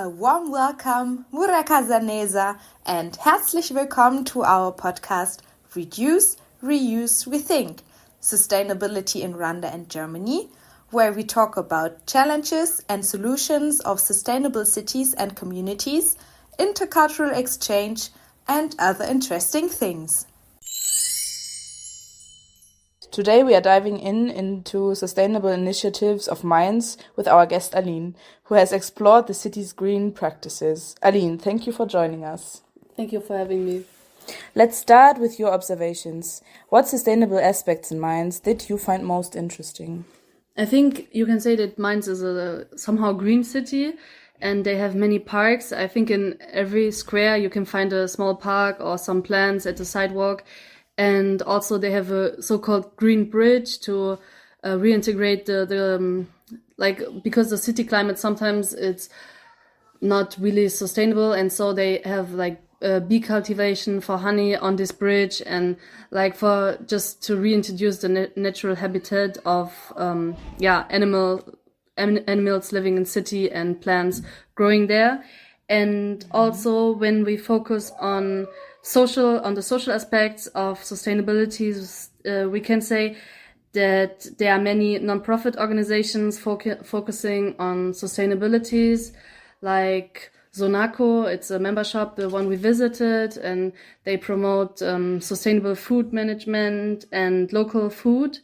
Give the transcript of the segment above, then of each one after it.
A warm welcome, Murakazanesa, and herzlich willkommen to our podcast Reduce, Reuse, Rethink, Sustainability in Rwanda and Germany, where we talk about challenges and solutions of sustainable cities and communities, intercultural exchange, and other interesting things. Today we are diving into sustainable initiatives of Mainz with our guest Aline, who has explored the city's green practices. Aline, thank you for joining us. Thank you for having me. Let's start with your observations. What sustainable aspects in Mainz did you find most interesting? I think you can say that Mainz is a somehow green city, and they have many parks. I think in every square you can find a small park or some plants at the sidewalk. And also they have a so-called green bridge to reintegrate because the city climate sometimes it's not really sustainable, and so they have bee cultivation for honey on this bridge, and for just to reintroduce the natural habitat of animals living in city and plants growing there. And also when we focus on the social aspects of sustainability, we can say that there are many non-profit organizations focusing on sustainabilities, like Zonako. It's a member shop, the one we visited, and they promote sustainable food management and local food.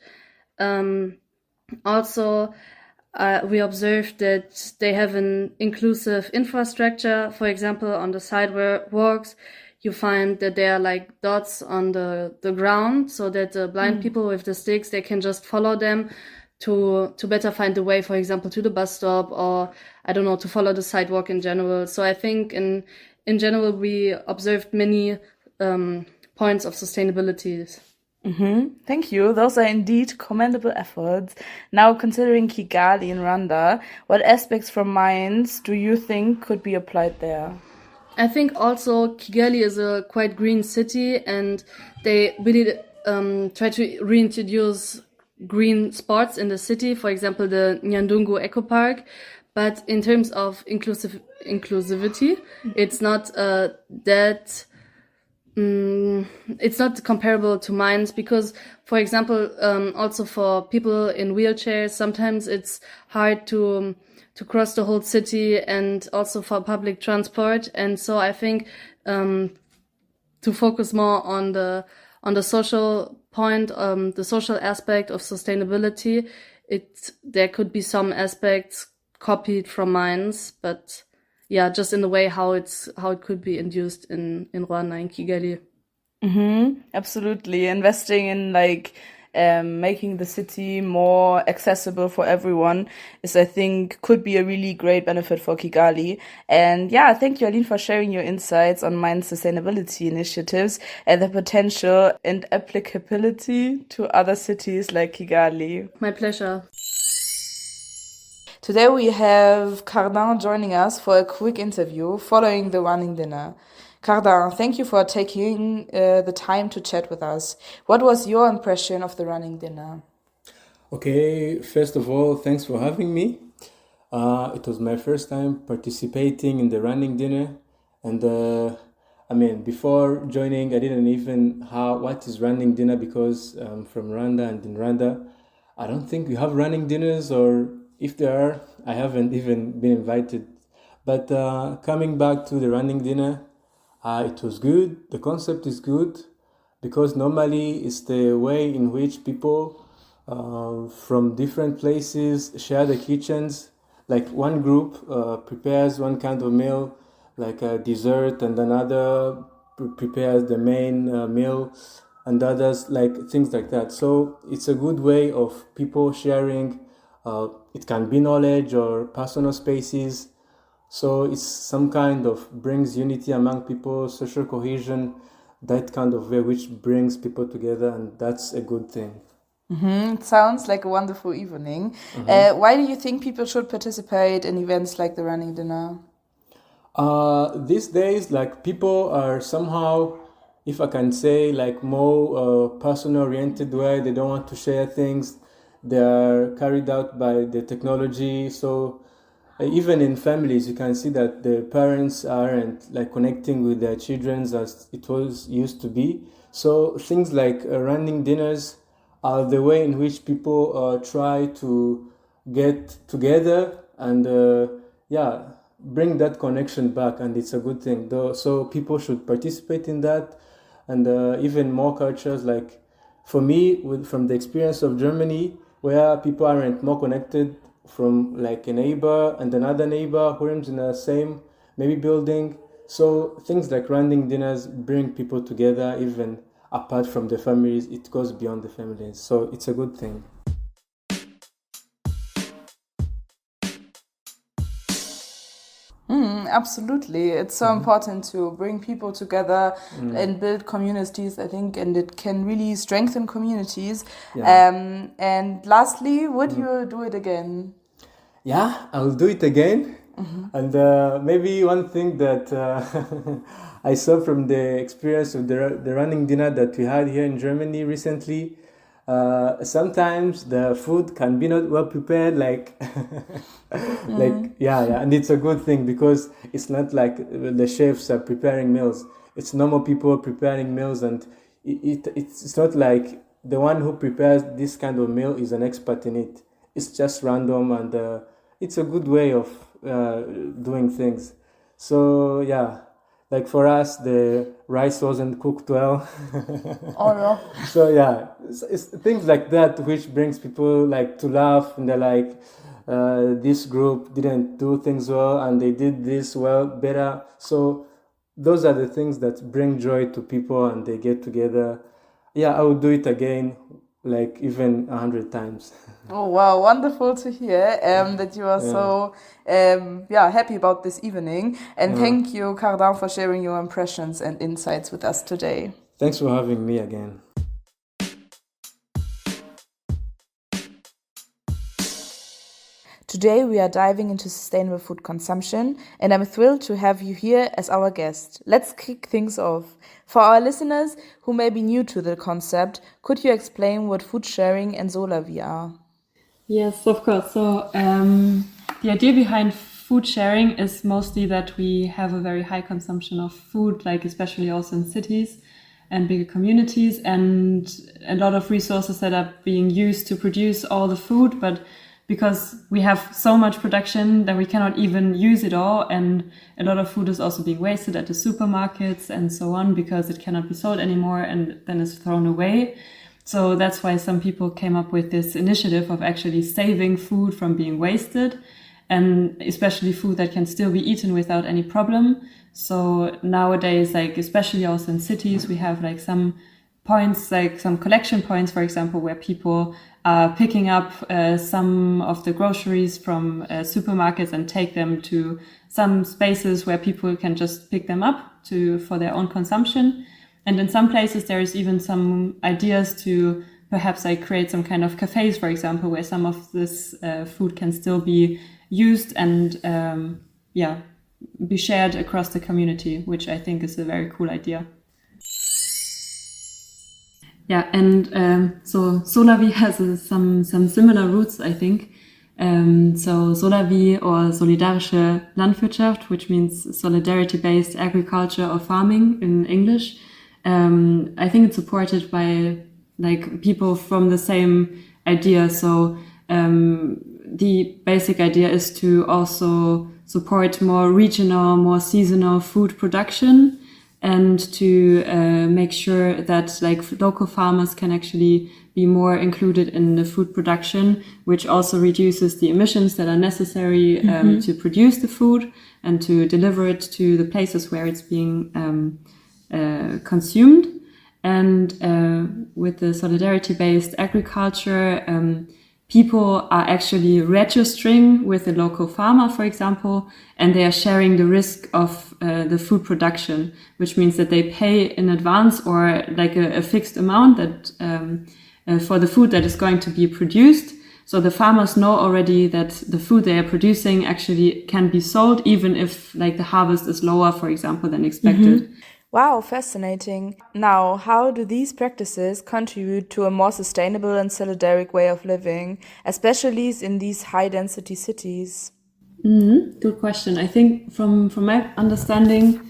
We observed that they have an inclusive infrastructure. For example, on the sidewalks, you find that there are dots on the ground, so that the blind people with the sticks, they can just follow them to better find the way, for example, to the bus stop, or to follow the sidewalk in general. So I think in general we observed many points of sustainability. Thank you. Those are indeed commendable efforts. Now, considering Kigali in Rwanda, what aspects from Mainz do you think could be applied there? I think also Kigali is a quite green city, and they really try to reintroduce green spots in the city. For example, the Nyandungu Eco Park. But in terms of inclusivity, it's not it's not comparable to Mainz, because, for example, also for people in wheelchairs, sometimes it's hard to cross the whole city, and also for public transport. And so I think to focus more on the social point, the social aspect of sustainability, there could be some aspects copied from Mainz, but just in the way how it could be induced in Rwanda and Kigali. Absolutely. Investing in making the city more accessible for everyone is, I think, could be a really great benefit for Kigali. And thank you, Aline, for sharing your insights on Mainz sustainability initiatives and the potential and applicability to other cities like Kigali. My pleasure. Today we have Cardin joining us for a quick interview following the running dinner. Cardin, thank you for taking the time to chat with us. What was your impression of the running dinner? Okay, first of all, thanks for having me. It was my first time participating in the running dinner, and before joining, I didn't even what is running dinner, because from Rwanda, and in Rwanda, I don't think we have running dinners, or if there are, I haven't even been invited. But coming back to the running dinner, it was good. The concept is good, because normally it's the way in which people from different places share the kitchens. Like one group prepares one kind of meal, like a dessert, and another prepares the main meal, and others things like that. So it's a good way of people sharing. It can be knowledge or personal spaces. So it's some kind of brings unity among people, social cohesion, that kind of way, which brings people together, and that's a good thing. It sounds like a wonderful evening. Why do you think people should participate in events like the running dinner? These days, people are somehow, if I can say, more person-oriented way. They don't want to share things. They are carried out by the technology. So even in families, you can see that the parents aren't like connecting with their children as it was used to be. So things like running dinners are the way in which people try to get together and bring that connection back, and it's a good thing. Though, so people should participate in that, and even more cultures like for me, from the experience of Germany, where people aren't more connected from like a neighbor and another neighbor who lives in the same maybe building. So things like running dinners bring people together even apart from the families. It goes beyond the families. So it's a good thing. Absolutely. It's so important to bring people together and build communities, I think, and it can really strengthen communities. Yeah. And lastly, would you do it again? Yeah, I'll do it again. And maybe one thing that I saw from the experience of the running dinner that we had here in Germany recently, sometimes the food can be not well prepared, like, and it's a good thing because it's not like the chefs are preparing meals. It's normal people preparing meals, and it's not like the one who prepares this kind of meal is an expert in it. It's just random, and it's a good way of doing things. So yeah, like for us, the rice wasn't cooked well. Oh no. So yeah, it's things like that which brings people like to laugh, and they're like, this group didn't do things well, and they did this well better. So those are the things that bring joy to people, and they get together. Yeah, I would do it again, like even 100 times. Oh wow, wonderful to hear that you are so happy about this evening. And thank you, Cardin, for sharing your impressions and insights with us today. Thanks for having me again. Today we are diving into sustainable food consumption, and I'm thrilled to have you here as our guest. Let's kick things off. For our listeners who may be new to the concept, could you explain what food sharing and Solavi are? Yes, of course. So the idea behind food sharing is mostly that we have a very high consumption of food, like especially also in cities and bigger communities, and a lot of resources that are being used to produce all the food, but because we have so much production that we cannot even use it all, and a lot of food is also being wasted at the supermarkets and so on because it cannot be sold anymore and then is thrown away. So that's why some people came up with this initiative of actually saving food from being wasted, and especially food that can still be eaten without any problem. So nowadays, like especially also in cities, we have like some points, like some collection points, for example, where people are picking up some of the groceries from supermarkets and take them to some spaces where people can just pick them up for their own consumption. And in some places, there is even some ideas to perhaps like create some kind of cafes, for example, where some of this food can still be used and be shared across the community, which I think is a very cool idea. Yeah, and so Solavi has some similar roots, I think. So Solavi, or solidarische Landwirtschaft, which means solidarity-based agriculture or farming in English. I think it's supported by like people from the same idea. So the basic idea is to also support more regional, more seasonal food production, and to make sure that like local farmers can actually be more included in the food production, which also reduces the emissions that are necessary to produce the food and to deliver it to the places where it's being consumed. And with the solidarity-based agriculture, people are actually registering with the local farmer, for example, and they are sharing the risk of the food production, which means that they pay in advance or like a fixed amount that for the food that is going to be produced. So the farmers know already that the food they are producing actually can be sold, even if like the harvest is lower, for example, than expected. Wow, fascinating. Now, how do these practices contribute to a more sustainable and solidaric way of living, especially in these high-density cities? Good question. I think from my understanding,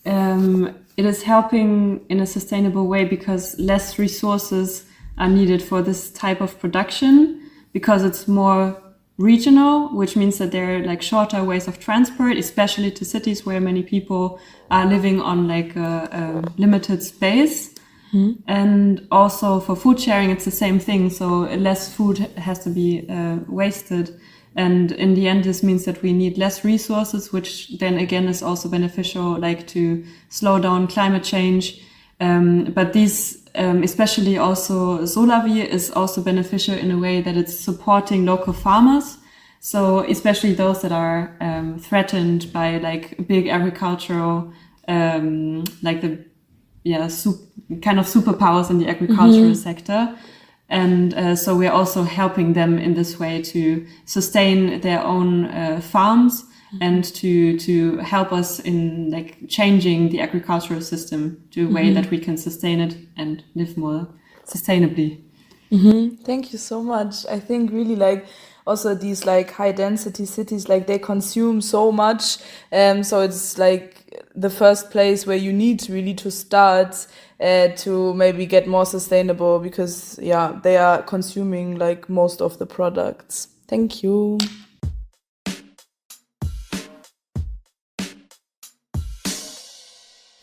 it is helping in a sustainable way because less resources are needed for this type of production because it's more regional, which means that there are like shorter ways of transport, especially to cities where many people are living on like a limited space. And also for food sharing, it's the same thing. So less food has to be wasted. And in the end, this means that we need less resources, which then again is also beneficial, like to slow down climate change. But these, especially also Solavi, is also beneficial in a way that it's supporting local farmers. So especially those that are threatened by like big agricultural, like the kind of superpowers in the agricultural sector. And so we're also helping them in this way to sustain their own farms and to help us in like changing the agricultural system to a way that we can sustain it and live more sustainably. Thank you so much. I think really like also these like high density cities, like they consume so much. So it's like the first place where you need really to start to maybe get more sustainable because they are consuming like most of the products. Thank you.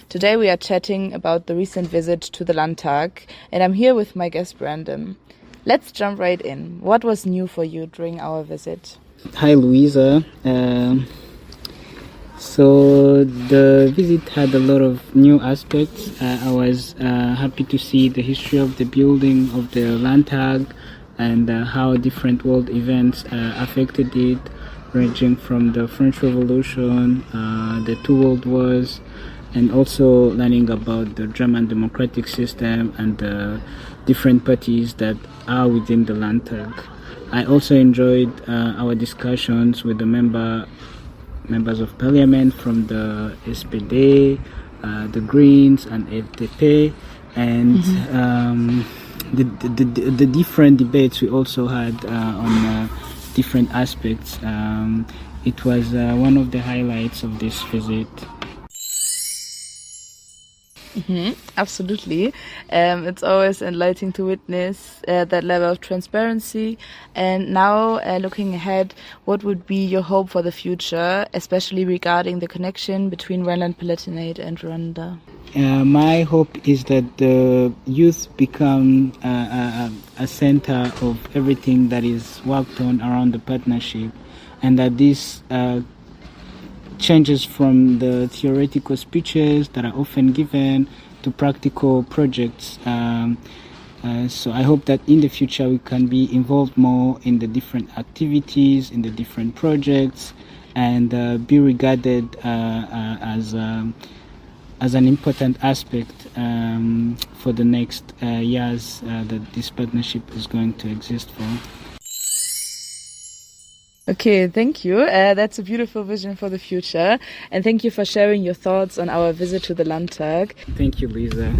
Today we are chatting about the recent visit to the Landtag, and I'm here with my guest Brandon. Let's jump right in. What was new for you during our visit? Hi, Louisa. So the visit had a lot of new aspects. I was happy to see the history of the building of the Landtag and how different world events affected it, ranging from the French Revolution, the two world wars, and also learning about the German democratic system and the different parties that are within the Landtag. I also enjoyed our discussions with the members of parliament from the SPD, the Greens, and FDP, and the different debates we also had on different aspects. It was one of the highlights of this visit. Absolutely. It's always enlightening to witness that level of transparency. And now, looking ahead, what would be your hope for the future, especially regarding the connection between Rhineland Palatinate and Rwanda? My hope is that the youth become a center of everything that is worked on around the partnership, and that this changes from the theoretical speeches that are often given to practical projects. So I hope that in the future we can be involved more in the different activities, in the different projects, and be regarded as an important aspect for the next years that this partnership is going to exist for. Okay, thank you. That's a beautiful vision for the future. And thank you for sharing your thoughts on our visit to the Landtag. Thank you, Lisa.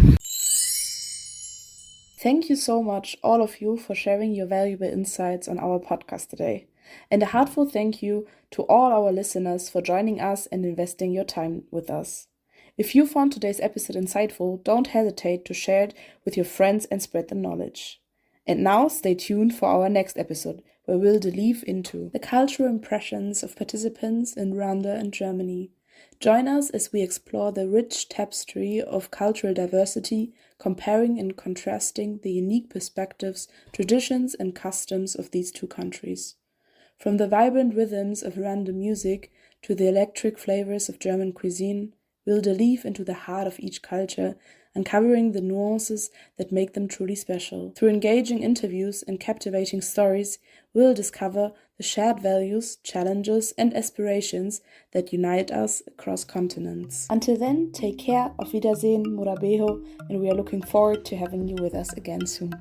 Thank you so much, all of you, for sharing your valuable insights on our podcast today. And a heartfelt thank you to all our listeners for joining us and investing your time with us. If you found today's episode insightful, don't hesitate to share it with your friends and spread the knowledge. And now stay tuned for our next episode, where we'll delve into the cultural impressions of participants in Rwanda and Germany. Join us as we explore the rich tapestry of cultural diversity, comparing and contrasting the unique perspectives, traditions, and customs of these two countries. From the vibrant rhythms of Rwanda music to the electric flavors of German cuisine, we'll delve into the heart of each culture, uncovering the nuances that make them truly special. Through engaging interviews and captivating stories, we'll discover the shared values, challenges, and aspirations that unite us across continents. Until then, take care, auf Wiedersehen, Murabeho, and we are looking forward to having you with us again soon.